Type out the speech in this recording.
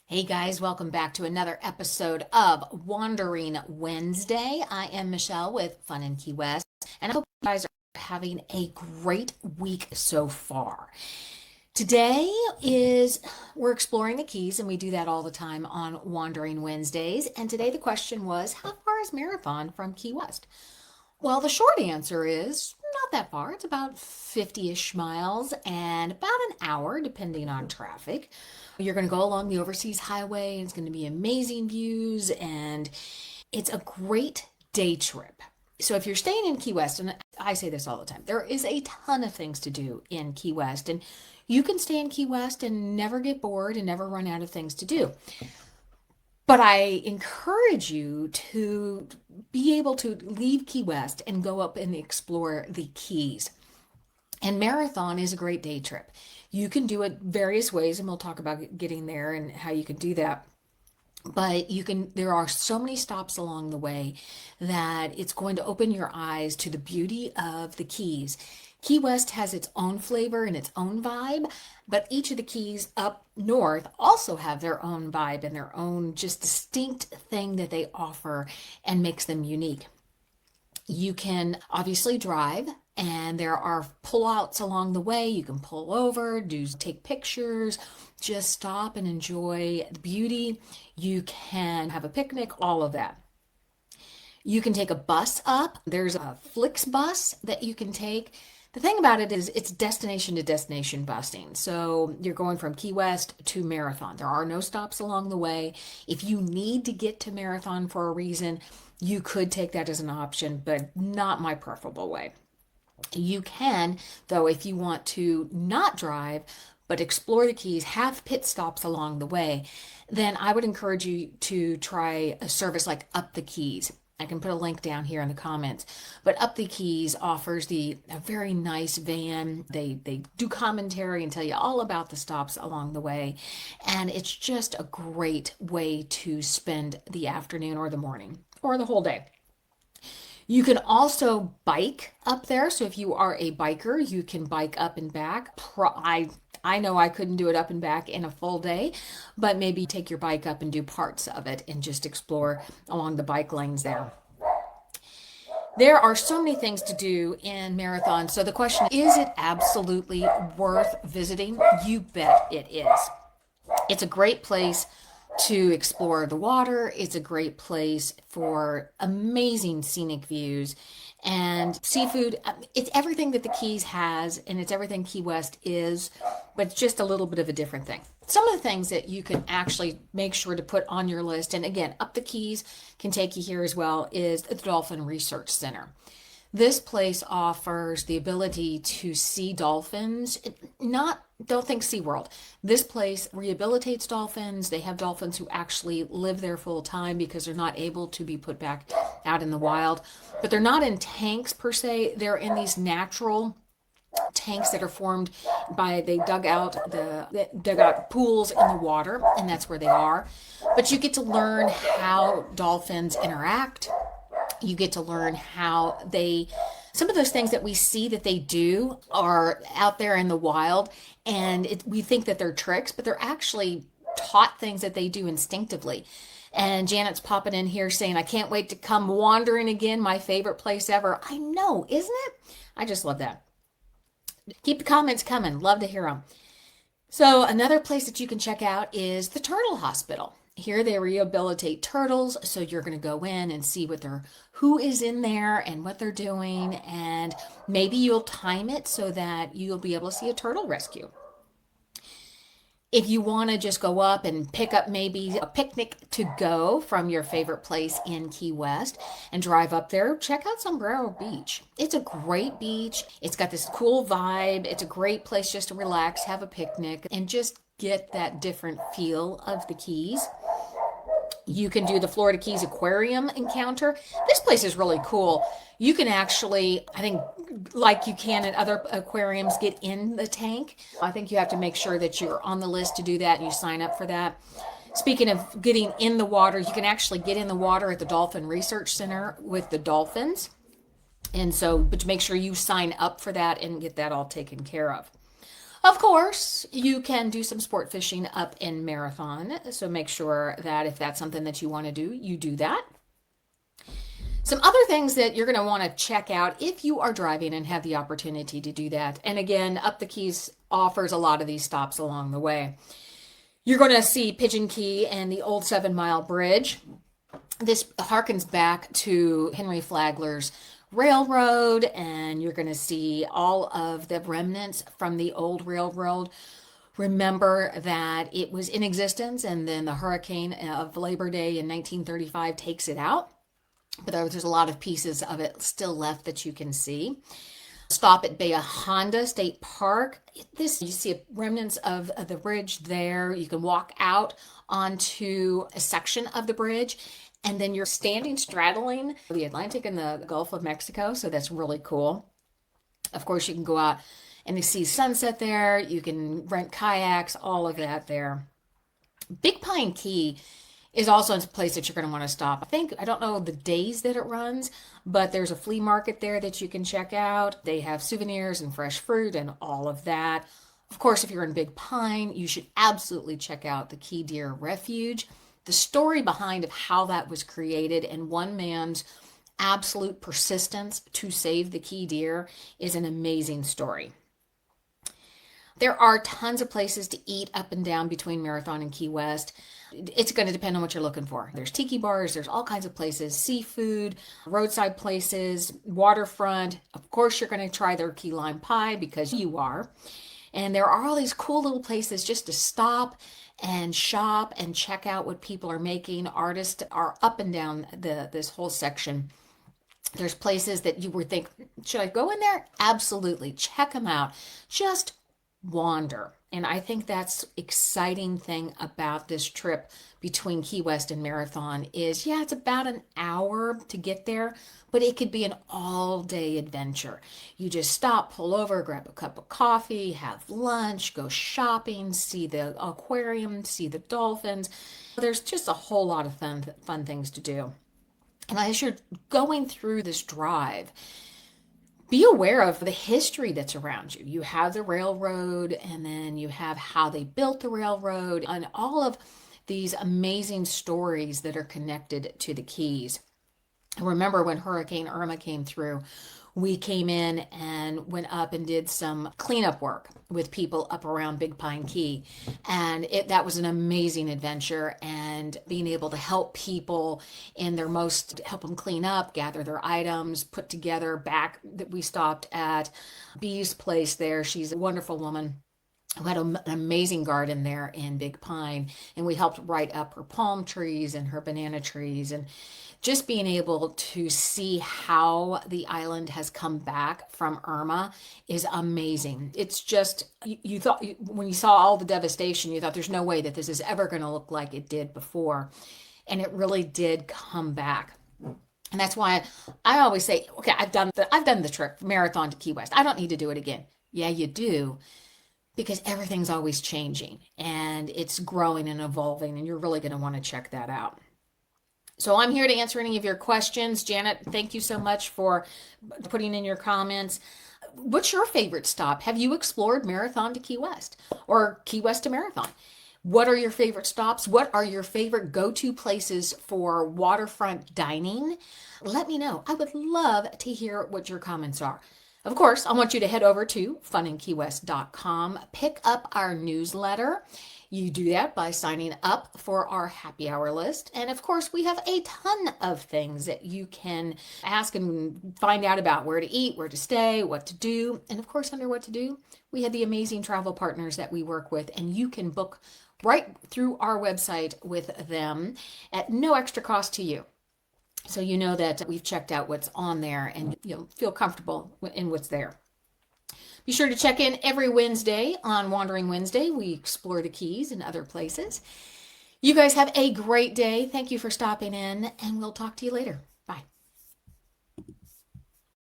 Hey guys, welcome back to another episode of Wandering Wednesday. I am Michele with Fun in Key West, and I hope you guys are having a great week so far. Today is we're exploring the Keys, and we do that all the time on Wandering Wednesdays. And today the question was, how far is Marathon from Key West? Well, the short answer is not that far. It's about 50-ish miles and about an hour, depending on traffic. You're going to go along the overseas highway, and it's going to be amazing views, and it's a great day trip. So if you're staying in Key West, and I say this all the time, there is a ton of things to do in Key West, and you can stay in Key West and never get bored and never run out of things to do. But I encourage you to be able to leave Key West and go up and explore the Keys. And Marathon is a great day trip. You can do it various ways, and we'll talk about getting there and how you can do that. But there are so many stops along the way that it's going to open your eyes to the beauty of the Keys. Key West has its own flavor and its own vibe, but each of the Keys up north also have their own vibe and their own just distinct thing that they offer and makes them unique. You can obviously drive, and there are pullouts along the way. You can pull over, take pictures, just stop and enjoy the beauty. You can have a picnic, all of that. You can take a bus up. There's a Flix bus that you can take. The thing about it is it's destination to destination busing. So you're going from Key West to Marathon. There are no stops along the way. If you need to get to Marathon for a reason, you could take that as an option, but not my preferable way. You can, though, if you want to not drive, but explore the Keys, have pit stops along the way, then I would encourage you to try a service like Up the Keys. I can put a link down here in the comments. But Up the Keys offers a very nice van. They do commentary and tell you all about the stops along the way. And it's just a great way to spend the afternoon or the morning or the whole day. You can also bike up there. So if you are a biker, you can bike up and back. I know I couldn't do it up and back in a full day, but maybe take your bike up and do parts of it and just explore along the bike lanes there. There are so many things to do in Marathon. So the question, is it absolutely worth visiting? You bet it is. It's a great place to explore the water. It's a great place for amazing scenic views and seafood. It's everything that the Keys has, and it's everything Key West is, but just a little bit of a different thing. Some of the things that you can actually make sure to put on your list, and again, Up the Keys can take you here as well, is the Dolphin Research Center. This place offers the ability to see dolphins. Don't think SeaWorld. This place rehabilitates dolphins. They have dolphins who actually live there full time because they're not able to be put back out in the wild. But they're not in tanks per se. They're in these natural tanks that are formed by they dug out pools in the water, and that's where they are. But you get to learn how dolphins interact. You get to learn how some of those things that we see that they do are out there in the wild, and we think that they're tricks, but they're actually taught things that they do instinctively. And Janet's popping in here saying, I can't wait to come wandering again. My favorite place ever. I know, isn't it? I just love that. Keep the comments coming. Love to hear them. So another place that you can check out is the Turtle Hospital. Here they rehabilitate turtles, so you're going to go in and see who is in there and what they're doing, and maybe you'll time it so that you'll be able to see a turtle rescue. If you want to just go up and pick up maybe a picnic to go from your favorite place in Key West and drive up there, check out Sombrero Beach. It's a great beach. It's got this cool vibe. It's a great place just to relax, have a picnic, and just get that different feel of the Keys. You can do the Florida Keys Aquarium encounter. This place is really cool. You can actually, I think, like you can at other aquariums, get in the tank. I think you have to make sure that you're on the list to do that and you sign up for that. Speaking of getting in the water, you can actually get in the water at the Dolphin Research Center with the dolphins. And so, but make sure you sign up for that and get that all taken care of. Of course, you can do some sport fishing up in Marathon, so make sure that if that's something that you want to do, you do that. Some other things that you're going to want to check out if you are driving and have the opportunity to do that. And again, Up the Keys offers a lot of these stops along the way. You're going to see Pigeon Key and the old 7 Mile Bridge. This harkens back to Henry Flagler's railroad, and you're going to see all of the remnants from the old railroad. Remember that it was in existence, and then the hurricane of Labor Day in 1935 takes it out. But there's a lot of pieces of it still left that you can see. Stop at Baha State Park. You see remnants of the bridge there. You can walk out onto a section of the bridge, and then you're straddling the Atlantic and the Gulf of Mexico. So that's really cool. Of course, you can go out and you see sunset there. You can rent kayaks, all of that there. Big Pine Key is also a place that you're going to want to stop. I don't know the days that it runs, but there's a flea market there that you can check out. They have souvenirs and fresh fruit and all of that. Of course, if you're in Big Pine, you should absolutely check out the Key Deer Refuge. The story behind of how that was created and one man's absolute persistence to save the key deer is an amazing story. There are tons of places to eat up and down between Marathon and Key West. It's going to depend on what you're looking for. There's tiki bars, there's all kinds of places, seafood, roadside places, waterfront. Of course, you're going to try their key lime pie because you are. And there are all these cool little places just to stop and shop and check out what people are making. Artists are up and down this whole section. There's places that you would think, should I go in there? Absolutely. Check them out. Just wander. And I think that's exciting thing about this trip between Key West and Marathon is, yeah, it's about an hour to get there, but it could be an all-day adventure. You just stop, pull over, grab a cup of coffee, have lunch, go shopping, see the aquarium, see the dolphins. There's just a whole lot of fun things to do. And as you're going through this drive, be aware of the history that's around you. You have the railroad, and then you have how they built the railroad, and all of these amazing stories that are connected to the Keys. I remember when Hurricane Irma came through, we came in and went up and did some cleanup work with people up around Big Pine Key. And that was an amazing adventure, and being able to help people in help them clean up, gather their items, put together back that we stopped at Bee's place there. She's a wonderful woman who had an amazing garden there in Big Pine, and we helped write up her palm trees and her banana trees, and just being able to see how the island has come back from Irma is amazing. It's just, you thought, when you saw all the devastation, you thought there's no way that this is ever going to look like it did before. And it really did come back. And that's why I always say, okay, I've done the trip, Marathon to Key West. I don't need to do it again. Yeah, you do. Because everything's always changing and it's growing and evolving, and you're really going to want to check that out. So I'm here to answer any of your questions. Janet, thank you so much for putting in your comments. What's your favorite stop? Have you explored Marathon to Key West or Key West to Marathon? What are your favorite stops? What are your favorite go-to places for waterfront dining? Let me know. I would love to hear what your comments are. Of course, I want you to head over to FunInKeyWest.com, pick up our newsletter. You do that by signing up for our happy hour list. And of course, we have a ton of things that you can ask and find out about: where to eat, where to stay, what to do. And of course, under what to do, we have the amazing travel partners that we work with, and you can book right through our website with them at no extra cost to you. So you know that we've checked out what's on there, and you'll feel comfortable in what's there. Be sure to check in every Wednesday on Wandering Wednesday. We explore the Keys and other places. You guys have a great day. Thank you for stopping in, and we'll talk to you later.